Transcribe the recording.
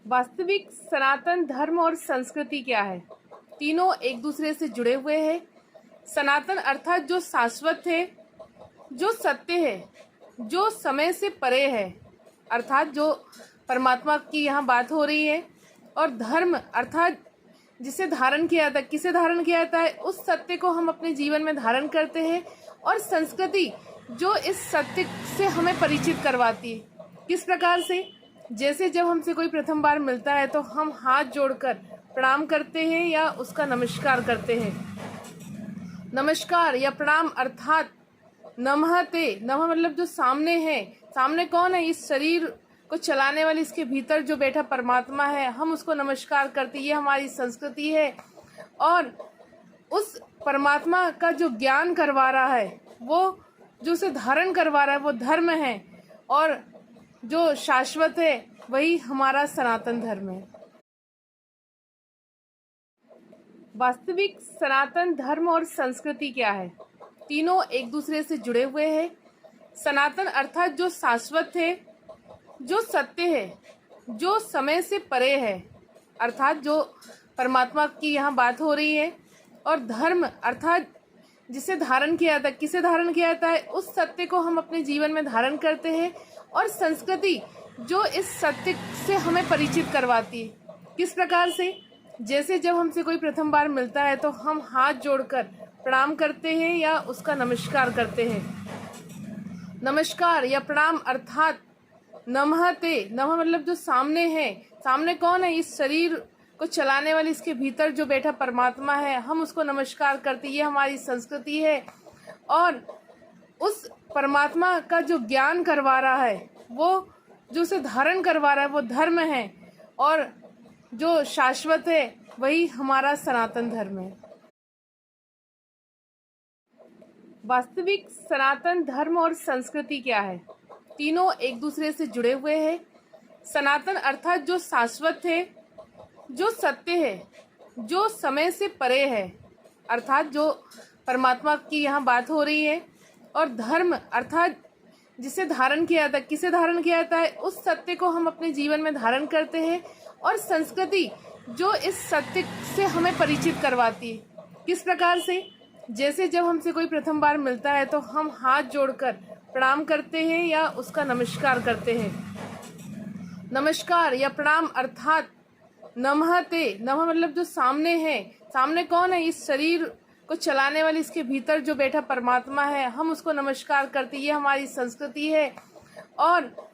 वास्तविक सनातन धर्म और संस्कृति क्या है? तीनों एक दूसरे से जुड़े हुए हैं। सनातन अर्थात जो शाश्वत है, जो सत्य है, जो समय से परे है, अर्थात जो परमात्मा की यहाँ बात हो रही है। और धर्म अर्थात जिसे धारण किया जाता है, किसे धारण किया जाता है, उस सत्य को हम अपने जीवन में धारण करते हैं। और संस्कृति जो इस सत्य से हमें परिचित करवाती है। किस प्रकार से? जैसे जब हमसे कोई प्रथम बार मिलता है तो हम हाथ जोड़कर प्रणाम करते हैं या उसका नमस्कार करते हैं। नमस्कार या प्रणाम अर्थात नमहते, नमः मतलब जो सामने है। सामने कौन है? इस शरीर को चलाने वाली, इसके भीतर जो बैठा परमात्मा है, हम उसको नमस्कार करते हैं। ये हमारी संस्कृति है। और उस परमात्मा का जो ज्ञान करवा रहा है, वो जो उसे धारण करवा रहा है, वो धर्म है। और जो शाश्वत है वही हमारा सनातन धर्म है। वास्तविक सनातन धर्म और संस्कृति क्या है? तीनों एक दूसरे से जुड़े हुए हैं। सनातन अर्थात जो शाश्वत है, जो सत्य है, जो समय से परे है, अर्थात जो परमात्मा की यहाँ बात हो रही है। और धर्म अर्थात जिसे धारण किया जाता है, किसे धारण किया जाता है, उस सत्य को हम अपने जीवन में धारण करते हैं। और संस्कृति जो इस सत्य से हमें परिचित करवाती है। किस प्रकार से? जैसे जब हमसे कोई प्रथम बार मिलता है तो हम हाथ जोड़कर प्रणाम करते हैं या उसका नमस्कार करते हैं। नमस्कार या प्रणाम अर्थात नमहते, नमः मतलब जो सामने है। सामने कौन है? इस शरीर को चलाने वाली, इसके भीतर जो बैठा परमात्मा है, हम उसको नमस्कार करते हैं। ये हमारी संस्कृति है। और उस परमात्मा का जो ज्ञान करवा रहा है, वो जो उसे धारण करवा रहा है, वो धर्म है। और जो शाश्वत है वही हमारा सनातन धर्म है। वास्तविक सनातन धर्म और संस्कृति क्या है? तीनों एक दूसरे से जुड़े हुए हैं। सनातन अर्थात जो शाश्वत है, जो सत्य है, जो समय से परे है, अर्थात जो परमात्मा की यहाँ बात हो रही है। और धर्म अर्थात जिसे धारण किया जाता है, किसे धारण किया जाता है, उस सत्य को हम अपने जीवन में धारण करते हैं। और संस्कृति जो इस सत्य से हमें परिचित करवाती है। किस प्रकार से? जैसे जब हमसे कोई प्रथम बार मिलता है तो हम हाथ जोड़कर प्रणाम करते हैं या उसका नमस्कार करते हैं। नमस्कार या प्रणाम अर्थात नमहते, नमः मतलब जो सामने है। सामने कौन है? इस शरीर को चलाने वाली, इसके भीतर जो बैठा परमात्मा है, हम उसको नमस्कार करते हैं। ये हमारी संस्कृति है। और